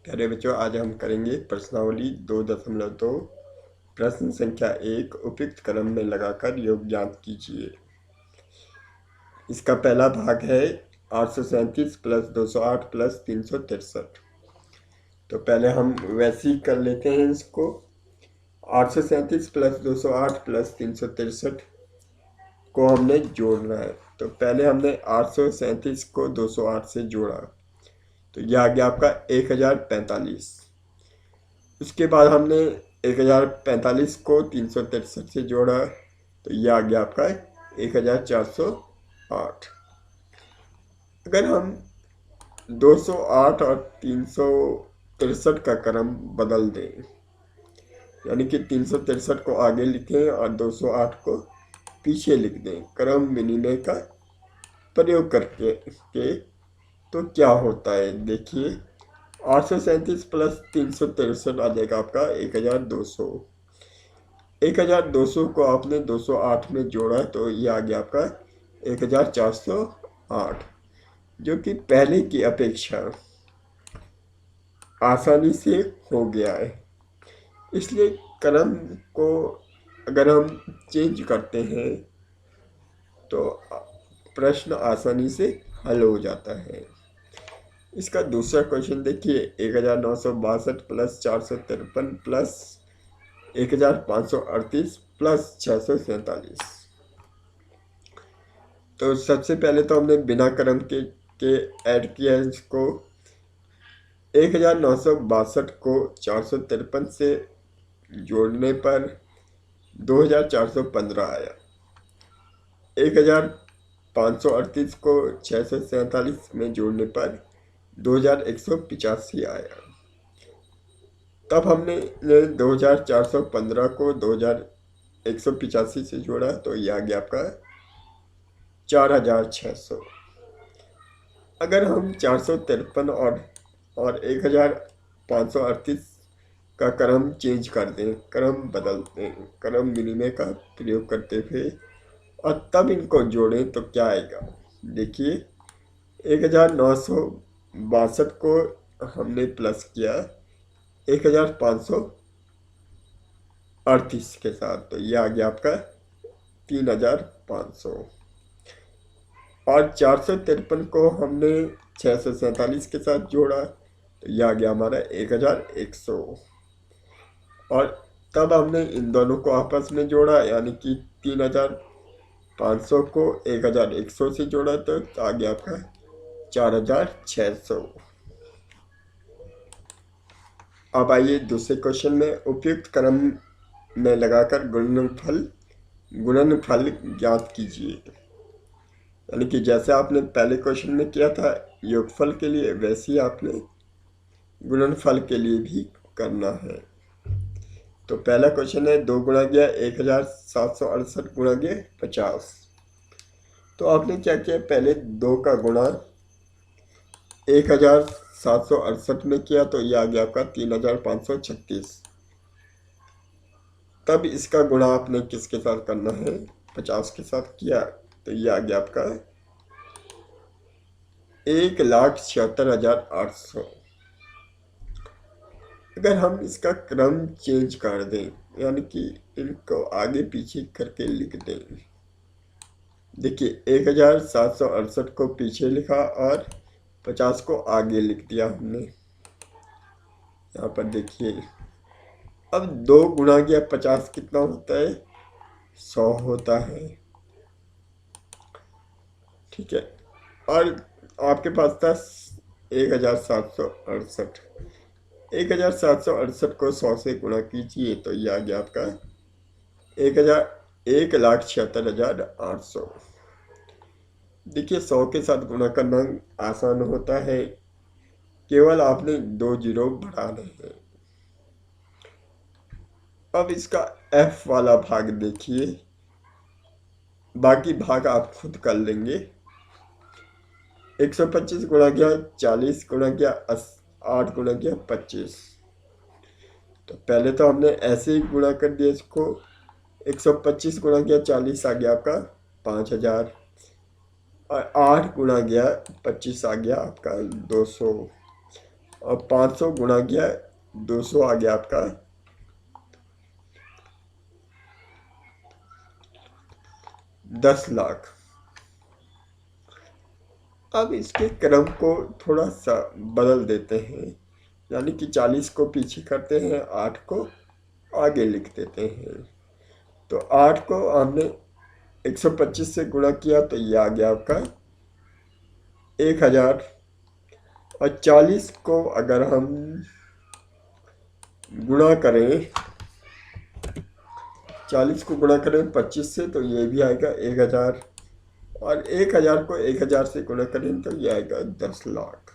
प्यारे बच्चों, आज हम करेंगे प्रश्नावली 2.2। प्रश्न संख्या 1, उपयुक्त क्रम में लगाकर योग ज्ञात कीजिए। इसका पहला भाग है 837 प्लस 208 प्लस 363। तो पहले हम वैसे ही कर लेते हैं इसको। 837 प्लस 208 प्लस 363 को हमने जोड़ना है। तो पहले हमने 837 को 208 से जोड़ा, तो यह आ गया आपका 1045। उसके बाद हमने 1045 को 363 से जोड़ा, तो यह आ गया आपका 1408। अगर हम 208 और 363 का क्रम बदल दें, यानी कि 363 को आगे लिखें और 208 को पीछे लिख दें क्रम विनिमय का प्रयोग करके, तो क्या होता है देखिए। 837 प्लस 363 आ जाएगा आपका 1200। 1200 को आपने 208 में जोड़ा, तो ये आ गया आपका 1408, जो कि पहले की अपेक्षा आसानी से हो गया है। इसलिए क्रम को अगर हम चेंज करते हैं तो प्रश्न आसानी से हल हो जाता है। इसका दूसरा क्वेश्चन देखिए, 1962 प्लस 453 प्लस 1538 प्लस 647। तो सबसे पहले तो हमने बिना क्रम के ऐड किया है इसको। 1962 को 453 से जोड़ने पर 2415 आया। 1538 को 647 में जोड़ने पर 2185 आया। तब हमने 2415 को 2185 से जोड़ा, तो यह आ गया आपका 4600। अगर हम 453 और 1538 का क्रम चेंज कर दें, क्रम बदल दें, क्रम विनिमय का प्रयोग करते हुए, और तब इनको जोड़ें, तो क्या आएगा देखिए। 1962 को हमने प्लस किया 1538 के साथ, तो यह आ गया आपका 3500। और 453 को हमने 647 के साथ जोड़ा, तो यह आ गया हमारा 1100। और तब हमने इन दोनों को आपस में जोड़ा, यानी कि 3500 को 1100 से जोड़ा, तो आ गया आपका 4600। अब आइए दूसरे क्वेश्चन में, उपयुक्त क्रम में लगाकर गुणनफल ज्ञात कीजिए। यानी कि जैसे आपने पहले क्वेश्चन में किया था योगफल के लिए, वैसे ही आपने गुणनफल के लिए भी करना है। तो पहला क्वेश्चन है 2 गुणा गया 1768 गुणा गया 50। तो आपने क्या किया, पहले 2 का गुणा 1768 में किया, तो यह आ गया आपका 3536। तब इसका गुणा आपने किसके साथ करना है, 50 के साथ किया, तो यह आ गया आपका 1,76,800। अगर हम इसका क्रम चेंज कर दें, यानी कि इनको आगे पीछे करके लिख दें, देखिए 1768 को पीछे लिखा और 50 को आगे लिख दिया हमने। यहाँ पर देखिए, अब 2 गुणा गया 50 कितना होता है, 100 होता है। ठीक है, और आपके पास था 1768। 1768 को 100 से गुणा कीजिए, तो यह आ गया आपका 1,76,800। देखिए 100 के साथ गुणा करना आसान होता है, केवल आपने 2 जीरो बढ़ाने हैं। अब इसका F वाला भाग देखिए, बाकी भाग आप खुद कर लेंगे। 125 गुणा गया 40 गुणा गया 8 गुणा गया 25। तो पहले तो हमने ऐसे ही गुणा कर दिया इसको। 125 गुणा गया 40 आ गया आपका 5000, और 8 गुणा गया 25 आ गया आपका 200, और 500 गुणा किया 200 आ गया आपका 10 लाख। अब इसके क्रम को थोड़ा सा बदल देते हैं, यानी कि 40 को पीछे करते हैं, 8 को आगे लिख देते हैं। तो 8 को हमने 125 से गुणा किया तो ये आ गया आपका 1000। और 40 को अगर हम गुणा करें, 40 को गुणा करें 25 से तो ये भी आएगा 1000। और 1000 को 1000 से गुणा करें तो ये आएगा 10 लाख।